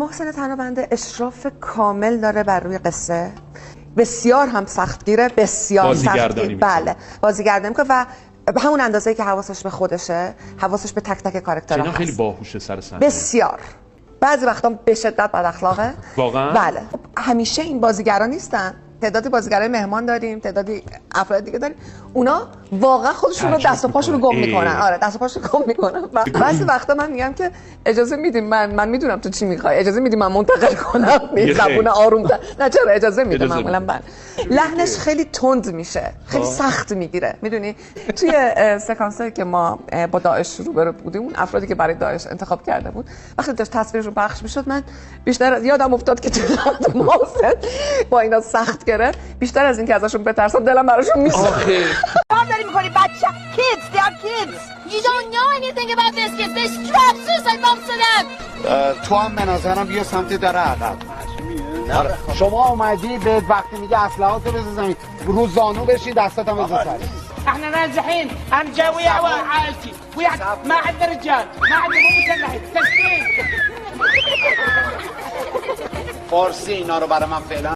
محسن تنابنده اشراف کامل داره بر روی قصه، بسیار هم سختگیره، بسیار سختگیره. بله بازیگردانی میکنه و به همون اندازه‌ای که حواسش به خودشه، حواسش به تک تک کاراکترها هست. خیلی باهوشه سر صحنه. بسیار. بعضی وقتا به شدت بد اخلاقه. واقعا؟ بله. همیشه این بازیگران نیستن. تعدادی بازیگرای مهمان داریم، تعدادی افراد دیگه داریم. اونا واقعا خودشون رو دست و پاشون رو گم میکنن. آره دست و پاشون رو گم میکنن. و بعضی وقتا من میگم که اجازه میدیم، من میدونم تو چی میخوای، اجازه میدیم من منتقل کنم این زبون آروم نه چرا اجازه میده معمولا. من لحنش خیلی تند میشه، خیلی سخت میگیره. میدونی توی سکانسایی که ما با داعش روبرو بودیم، اون افرادی که برای داعش انتخاب کرده بود، وقتی داشت تصویرش رو پخش میشد من بیشتر یادم افتاد که تو محسن با اینا سخت گرفت، بیشتر از اینکه ازشون بترسم دلم براشون میسوزه. کار داری میکنی بچه؟ Kids, they are kids. You don't know anything about this kids. They strap suicide bombs to them. تو هم به نظرم بیا سمت در عقب. شما اومدی بهت وقتی میگه اسلحه‌اتو بذار زمین، رو زانو بشی دستاتم بذار سر. احنا نازحين انا جاي عائلتي ما عندنا رجال ما عندنا مو مسلحين تسليم. فارسی اینا رو برای من فعلا